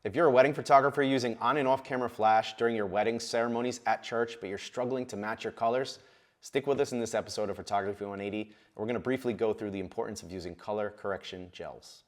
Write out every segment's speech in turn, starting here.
If you're a wedding photographer using on and off camera flash during your weddings, ceremonies at church, but you're struggling to match your colors, stick with us in this episode of Photography 180, and we're going to briefly go through the importance of using color correction gels.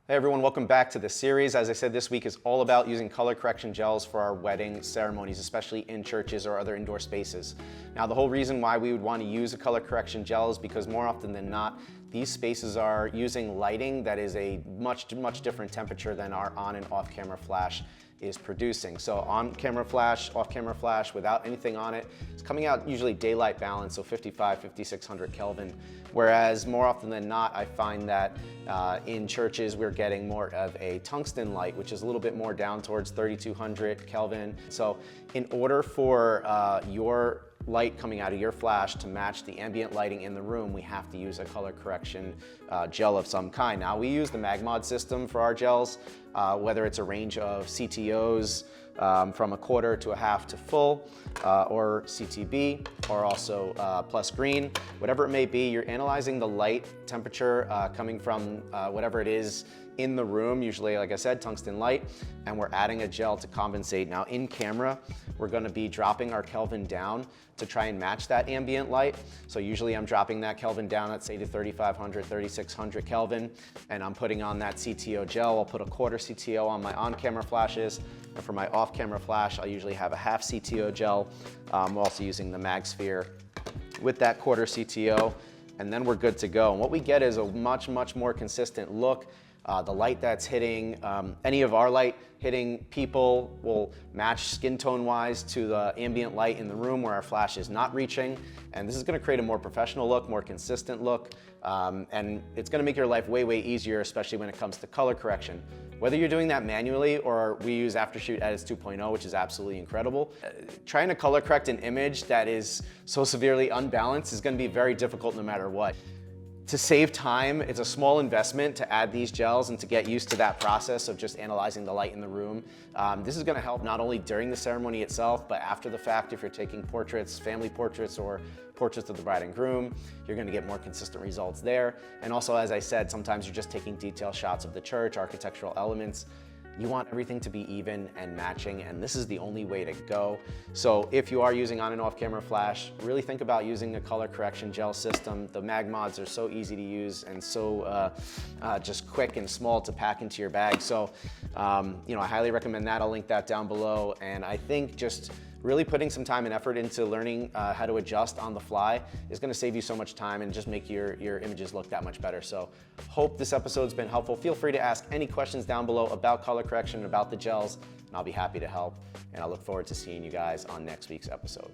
Hey everyone, welcome back to the series. As I said, this week is all about using color correction gels for our wedding ceremonies, especially in churches or other indoor spaces. Now, the whole reason why we would want to use a color correction gel is because more often than not, these spaces are using lighting that is a much different temperature than our on and off camera flash is producing. So on camera flash, off camera flash, without anything on it, it's coming out usually daylight balance, so 5600 Kelvin. Whereas more often than not, I find that in churches, we're getting more of a tungsten light, which is a little bit more down towards 3200 Kelvin. So in order for your light coming out of your flash to match the ambient lighting in the room, we have to use a color correction gel of some kind. Now, we use the MagMod system for our gels, whether it's a range of CTOs from a quarter to a half to full, or CTB, or also plus green. Whatever it may be, you're analyzing the light temperature coming from whatever it is in the room, usually, like I said, tungsten light, and we're adding a gel to compensate. Now, in camera, we're gonna be dropping our Kelvin down to try and match that ambient light. So usually I'm dropping that Kelvin down at say to 3500, 3600 Kelvin, and I'm putting on that CTO gel. I'll put a quarter CTO on my on-camera flashes, and for my off-camera flash, I'll usually have a half CTO gel. I'm also using the MagSphere with that quarter CTO, and then we're good to go. And what we get is a much more consistent look. The light that's hitting, any of our light hitting people will match skin tone wise to the ambient light in the room where our flash is not reaching. And this is gonna create a more professional look, more consistent look, and it's gonna make your life way easier, especially when it comes to color correction. Whether you're doing that manually or we use Aftershoot Edits 2.0, which is absolutely incredible, trying to color correct an image that is so severely unbalanced is gonna be very difficult no matter what. To save time, it's a small investment to add these gels and to get used to that process of just analyzing the light in the room. This is gonna help not only during the ceremony itself, but after the fact, if you're taking portraits, family portraits, or portraits of the bride and groom, you're gonna get more consistent results there. And also, as I said, sometimes you're just taking detail shots of the church, architectural elements. You want everything to be even and matching, and this is the only way to go. So if you are using on and off camera flash, really think about using a color correction gel system. The MagMods are so easy to use and so just quick and small to pack into your bag. So I highly recommend that. I'll link that down below. And I think just really putting some time and effort into learning how to adjust on the fly is gonna save you so much time and just make your images look that much better. So hope this episode's been helpful. Feel free to ask any questions down below about color correction, about the gels, and I'll be happy to help. And I look forward to seeing you guys on next week's episode.